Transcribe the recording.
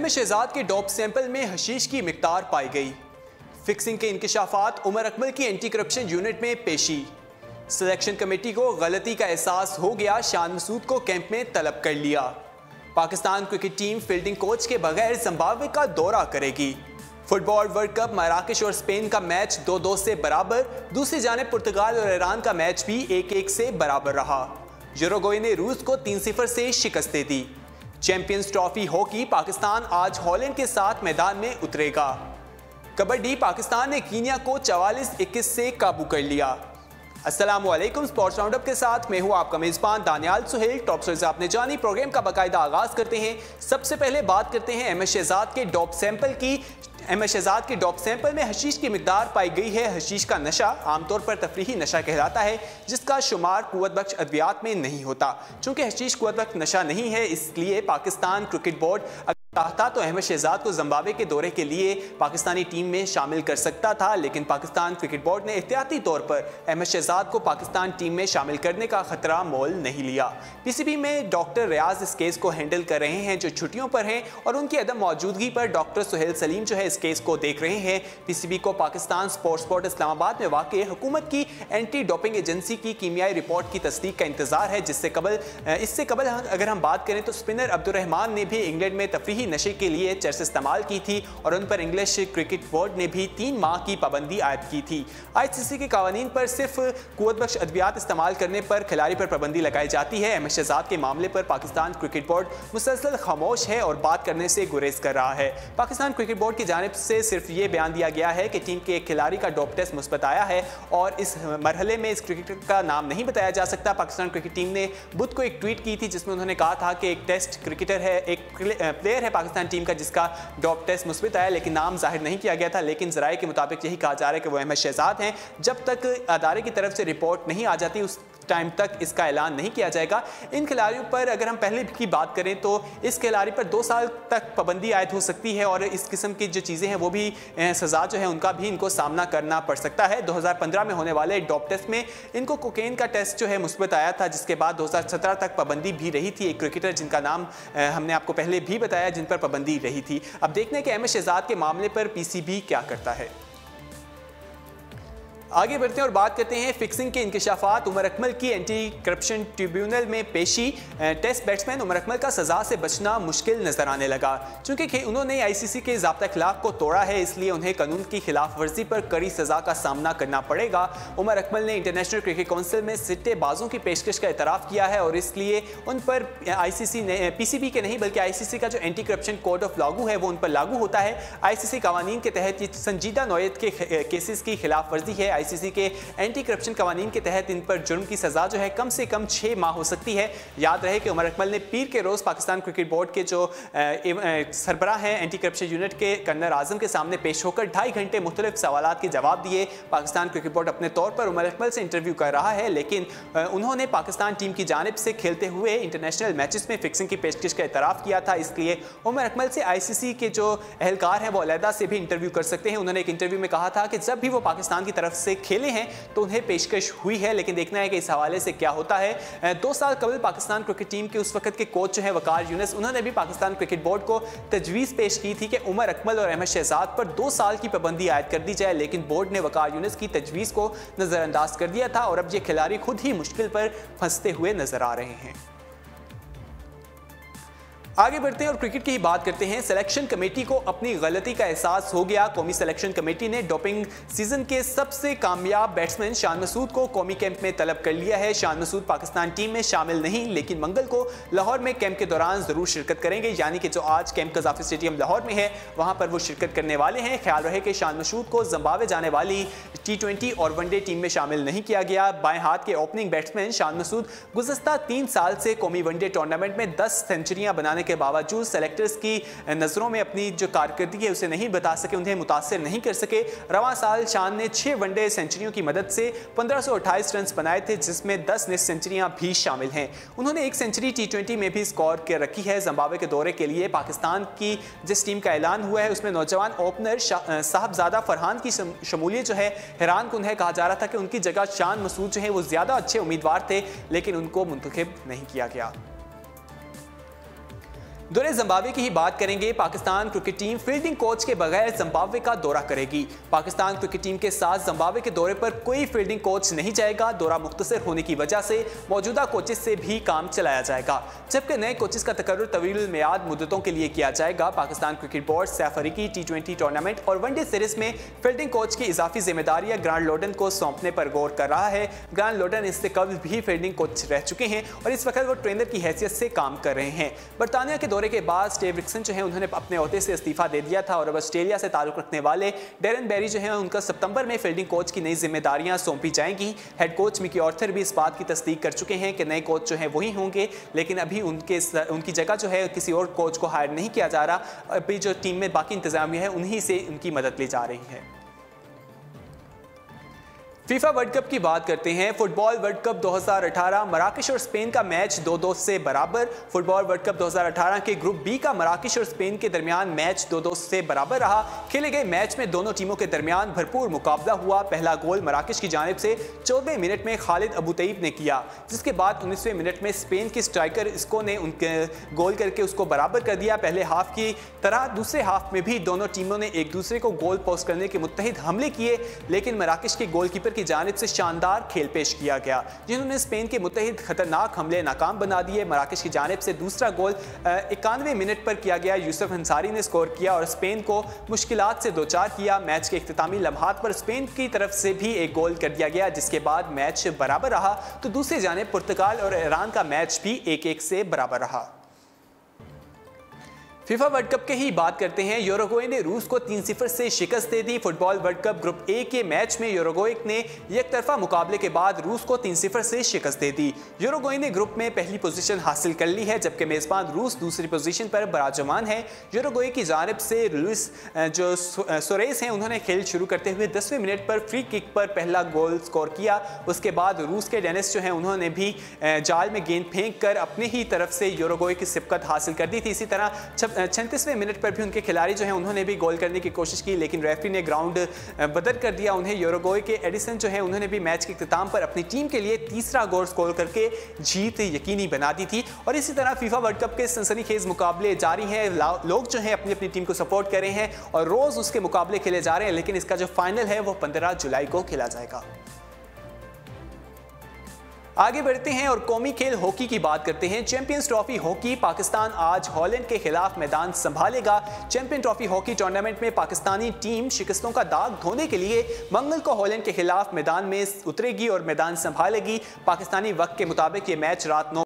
अहमद शहजाद के dope sample में hashish की मिकदार पाई गई। फिक्सिंग के इंकशाफात उमर अकमल की एंटी करप्शन यूनिट में पेशी। सिलेक्शन कमेटी को गलती का एहसास हो गया, शान मसूद को कैंप में तलब कर लिया। Pakistan cricket team fielding coach के बगैर जिम्बाब्वे का दौरा करेगी। फुटबॉल वर्ल्ड कप मराकश और स्पेन का मैच 2-2 से बराबर। दूसरी जानिब पुर्तगाल और ईरान का मैच भी 1-1 से बराबर रहा। यूरुग्वे ने रूस को 3-0 से शिकस्त दे दी। चैंपियंस ट्रॉफी हॉकी पाकिस्तान आज हॉलैंड के साथ मैदान में उतरेगा। कबड्डी पाकिस्तान ने कीनिया को 44-21 से काबू कर लिया। अस्सलाम वालेकुम, स्पोर्ट्स राउंडअप के साथ मैं हूं आपका मेजबान दानियाल सुहेल। टॉप स्टोरीज आपने जानी, प्रोग्राम का बाकायदा आगाज करते हैं। सबसे पहले बात करते हैं अहमद शहजाद के डोप सैंपल की। अहमद शहजाद के डोप सैंपल में हशीश की मिकदार पाई गई है। हशीश का नशा आमतौर पर तफरीही नशा कहलाता है, जिसका शुमार कुव्वत बख्श अद्वियात में नहीं होता। चूंकि हशीश कुव्वत बख्श नशा नहीं है, इसलिए पाकिस्तान क्रिकेट बोर्ड चाहता तो अहमद शहजाद को जिम्बाब्वे के दौरे के लिए पाकिस्तानी टीम में शामिल कर सकता था, लेकिन पाकिस्तान क्रिकेट बोर्ड ने एहतियाती तौर पर अहमद शहजाद को पाकिस्तान टीम में शामिल करने का खतरा मोल नहीं लिया। पीसीबी में डॉक्टर रियाज इस केस को हैंडल कर रहे हैं, जो छुट्टियों पर हैं, और उनकी अदम मौजूदगी पर डॉक्टर सुहेल सलीम जो है इस केस को देख रहे हैं। पीसीबी को पाकिस्तान स्पोर्ट्स बोर्ड इस्लामाबाद में वाक़ हुकूमत की एंटी डोपिंग एजेंसी की कीमियाई रिपोर्ट की तस्दीक का इंतजार है, इससे कबल अगर हम बात करें तो स्पिनर अब्दुर्रहमान ने भी इंग्लैंड में तफरीही नशे के लिए चर्च इस्तेमाल की थी और उन पर इंग्लिश क्रिकेट बोर्ड ने भी 3 माह की पाबंदी आयद की थी। आईसीसी के कानून पर सिर्फ कुव्वत बख्श अद्वियात इस्तेमाल करने पर खिलाड़ी पर पाबंदी लगाई जाती है। अहमद शहजाद के मामले पर पाकिस्तान क्रिकेट बोर्ड मुसलसल खामोश है और बात करने से गुरेज कर रहा है। पाकिस्तान क्रिकेट बोर्ड की जानिब से सिर्फ ये बयान दिया गया है कि टीम के एक खिलाड़ी का डोप टेस्ट मुस्बत आया है और इस मरहले में इस क्रिकेटर का नाम नहीं बताया जा सकता। पाकिस्तान क्रिकेट टीम ने बुध को एक ट्वीट की थी जिसमें उन्होंने कहा था कि एक टेस्ट क्रिकेटर है, एक प्लेयर है पाकिस्तान टीम का जिसका डोप टेस्ट मुस्बित आया, लेकिन नाम जाहिर नहीं किया गया था। लेकिन जराए के मुताबिक यही कहा जा रहा है कि वो अहमद शहजाद हैं। जब तक अदारे की तरफ से रिपोर्ट नहीं आ जाती उस टाइम तक इसका ऐलान नहीं किया जाएगा। इन खिलाड़ियों पर अगर हम पहले की बात करें तो इस खिलाड़ी पर 2 साल तक पाबंदी आयद हो सकती है और इस किस्म की जो चीज़ें हैं वो भी सज़ा जो है उनका भी इनको सामना करना पड़ सकता है। 2015 में होने वाले डोप टेस्ट में इनको कोकेन का टेस्ट जो है मुस्बत आया था, जिसके बाद 2017 तक पाबंदी भी रही थी। एक क्रिकेटर जिनका नाम हमने आपको पहले भी बताया जिन पर पाबंदी रही थी। अब देखने के अहमद शहजाद के मामले पर पीसीबी क्या करता है। आगे बढ़ते हैं और बात करते हैं फिक्सिंग के इंकशाफात। उमर अकमल की एंटी करप्शन ट्रिब्यूनल में पेशी। टेस्ट बैट्समैन उमर अकमल का सज़ा से बचना मुश्किल नजर आने लगा। चूंकि उन्होंने आईसीसी के ज़ाब्ता खिलाफ को तोड़ा है, इसलिए उन्हें कानून की खिलाफ वर्जी पर कड़ी सज़ा का सामना करना पड़ेगा। उमर अकमल ने इंटरनेशनल क्रिकेट काउंसिल में सिट्टेबाजों की पेशकश का एतराफ़ किया है और इसलिए उन पर आईसीसी ने पीसीबी के नहीं बल्कि आईसीसी का जो एंटी करप्शन कोड ऑफ लागू है वो उन पर लागू होता है। आईसीसी कानून के तहत ये संजीदा नौयत के केसेस की खिलाफ वर्जी है। आईसीसी के एंटी करप्शन कानून के तहत इन पर जुर्म की सजा जो है कम से कम 6 माह हो सकती है। याद रहे कि उमर अकमल ने पीर के रोज पाकिस्तान क्रिकेट बोर्ड के जो सरबराह हैं एंटी करप्शन यूनिट के कर्नल आजम के सामने पेश होकर 2.5 घंटे मुख्तलिफ सवालात के जवाब दिए। पाकिस्तान क्रिकेट बोर्ड अपने तौर पर उमर अकमल से इंटरव्यू कर रहा है, लेकिन उन्होंने पाकिस्तान टीम की जानिब से खेलते हुए इंटरनेशनल मैचेस में फिक्सिंग की पेशकश का एतराफ़ किया था। इसलिए उमर अकमल से आईसीसी के जो अहलकार हैं वो अलहदा से भी इंटरव्यू कर सकते हैं। उन्होंने एक इंटरव्यू में कहा था कि जब भी वो पाकिस्तान की तरफ से खेले हैं तो उन्हें पेशकश हुई है, लेकिन देखना है कि इस हवाले से क्या होता है। 2 साल कबल पाकिस्तान क्रिकेट टीम के उस वक्त के कोच जो है वकार यूनुस, उन्होंने भी पाकिस्तान क्रिकेट बोर्ड को तजवीज़ पेश की थी कि उमर अकमल और अहमद शहजाद पर 2 साल की पाबंदी आयद कर दी जाए, लेकिन बोर्ड ने वकार यूनुस की तजवीज़ को नज़रअंदाज कर दिया था और अब ये खिलाड़ी खुद ही मुश्किल पर फंसते हुए नजर आ रहे हैं। आगे बढ़ते हैं और क्रिकेट की ही बात करते हैं। सिलेक्शन कमेटी को अपनी गलती का एहसास हो गया। कौमी सिलेक्शन कमेटी ने डोपिंग सीजन के सबसे कामयाब बैट्समैन शान मसूद को कौमी कैंप में तलब कर लिया है। शान मसूद पाकिस्तान टीम में शामिल नहीं, लेकिन मंगल को लाहौर में कैंप के दौरान जरूर शिरकत करेंगे, यानी कि जो आज कैंप कज़ाफ़ी स्टेडियम लाहौर में है वहां पर वो शिरकत करने वाले हैं। ख्याल रहे कि शान मसूद को जिम्बाब्वे जाने वाली T20 और वनडे टीम में शामिल नहीं किया गया। बाएं हाथ के ओपनिंग बैट्समैन शान मसूद गुज़श्ता 3 साल से कौमी वनडे टूर्नामेंट में 10 सेंचुरियां बनाने के बावजूद सेलेक्टर्स की नज़रों में अपनी जो कारकर्दगी है उसे नहीं बता सके, उन्हें मुतासर नहीं कर सके। रवां साल शान ने 6 वनडे सेंचुरियों की मदद से 1528 रन बनाए थे, जिसमें 10 टेस्ट सेंचुरियां भी शामिल हैं। उन्होंने 1 सेंचुरी T20 में भी स्कोर कर रखी है। जिम्बाब्वे के दौरे के लिए पाकिस्तान की जिस टीम का ऐलान हुआ है उसमें नौजवान ओपनर साहबजादा फरहान की शमूलियत जो है हैरान कुन है। कहा जा रहा था कि उनकी जगह शान मसूद जो है वो ज़्यादा अच्छे उम्मीदवार थे, लेकिन उनको मुंतखब नहीं किया गया। दौरे जिम्बाब्वे की ही बात करेंगे। Pakistan cricket team fielding coach के बगैर जिम्बाब्वे का दौरा करेगी। पाकिस्तान क्रिकेट टीम के साथ जिम्बाब्वे के दौरे पर कोई फील्डिंग कोच नहीं जाएगा। दौरा मुख्तसर होने की वजह से मौजूदा कोचेस से भी काम चलाया जाएगा, जबकि नए कोचेस का तकर्रुर तवील मियाद मुद्दतों के लिए किया जाएगा। Pakistan cricket board Saif Afridi T20 tournament और वनडे सीरीज में फील्डिंग कोच की इजाफी जिम्मेदारियां ग्रांट लोडन को सौंपने पर गौर कर रहा है। ग्रांट लोडन इससे कबल भी फील्डिंग कोच रह चुके हैं और इस वक्त वो ट्रेनर की हैसियत से काम कर रहे हैं। बरतानिया के दौरे के बाद स्टीव रिक्सन जो है उन्होंने अपने ओहदे से इस्तीफा दे दिया था और अब ऑस्ट्रेलिया से ताल्लुक रखने वाले डेरन बेरी जो है उनका सितंबर में फील्डिंग कोच की नई जिम्मेदारियां सौंपी जाएंगी। हेड कोच मिकी आर्थर भी इस बात की तस्दीक कर चुके हैं कि नए कोच जो है वही होंगे, लेकिन अभी उनकी जगह जो है किसी और कोच को हायर नहीं किया जा रहा। अभी जो टीम में बाकी इंतजामिया है उन्हीं से उनकी मदद ली जा रही है। फीफा वर्ल्ड कप की बात करते हैं। फुटबॉल वर्ल्ड कप 2018 मराकश और स्पेन का मैच 2-2 से बराबर। फुटबॉल वर्ल्ड कप 2018 के ग्रुप बी का मराकश और स्पेन के दरमियान मैच 2-2 से बराबर रहा। खेले गए मैच में दोनों टीमों के दरमियान भरपूर मुकाबला हुआ। पहला गोल मराकश की जानिब से 14वें मिनट में खालिद अबू तईब ने किया, जिसके बाद 19वें मिनट में स्पेन की स्ट्राइकर इसको ने उनके गोल करके उसको बराबर कर दिया। पहले हाफ की तरह दूसरे हाफ में भी दोनों टीमों ने एक दूसरे को गोल पोस्ट करने के मुत्तहिद हमले किए, लेकिन मराकश के गोलकीपर की जानिब से शानदार खेल पेश किया गया, जिन्होंने स्पेन के मुत्तहिद खतरनाक हमले नाकाम बना दिए। मराकश की जानिब से दूसरा गोल 91वें मिनट पर किया गया। यूसुफ अंसारी ने स्कोर किया और स्पेन को मुश्किलात से दो चार किया। मैच के इख्तितामी लम्हात पर स्पेन की तरफ से भी एक गोल कर दिया गया, जिसके बाद मैच बराबर रहा। तो दूसरी जानिब पुर्तगाल और ईरान का मैच भी 1-1 से बराबर रहा। फीफा वर्ल्ड कप के ही बात करते हैं। यूरुग्वे ने रूस को 3-0 से शिकस्त दे दी। Football world cup group A के मैच में यूरुग्वे ने एक तरफा मुकाबले के बाद रूस को 3-0 से शिकस्त दे दी। यूरुग्वे ने ग्रुप में पहली पोजीशन हासिल कर ली है, जबकि मेजबान रूस दूसरी पोजीशन पर बराजमान है। यूरुग्वे की जानिब से लुइस जो सोरेस हैं उन्होंने खेल शुरू करते हुए 10वें मिनट पर फ्री किक पर पहला गोल स्कोर किया। उसके बाद रूस के डेनिस जो है उन्होंने भी जाल में गेंद फेंक कर अपनी ही तरफ से यूरुग्वे की सिबकत हासिल कर दी थी। इसी तरह 36वें मिनट पर भी उनके खिलाड़ी जो हैं उन्होंने भी गोल करने की कोशिश की, लेकिन रेफरी ने ग्राउंड बदल कर दिया उन्हें। यूरुग्वे के एडिसन जो है उन्होंने भी मैच के इख्तिताम पर अपनी टीम के लिए तीसरा गोल स्कोर करके जीत यकीनी बना दी थी। और इसी तरह फीफा वर्ल्ड कप के सनसनीखेज मुकाबले जारी हैं। लोग जो हैं अपनी अपनी टीम को सपोर्ट कर रहे हैं और रोज़ उसके मुकाबले खेले जा रहे हैं, लेकिन इसका जो फाइनल है वो 15 जुलाई को खेला जाएगा। आगे बढ़ते हैं और कौमी खेल हॉकी की बात करते हैं। चैंपियंस ट्रॉफी हॉकी पाकिस्तान आज हॉलैंड के खिलाफ मैदान संभालेगा। चैंपियन ट्रॉफी हॉकी टूर्नामेंट में पाकिस्तानी टीम शिकस्तों का दाग धोने के लिए मंगल को हॉलैंड के खिलाफ मैदान में उतरेगी और मैदान संभालेगी। पाकिस्तानी वक्त के मुताबिक ये मैच रात 9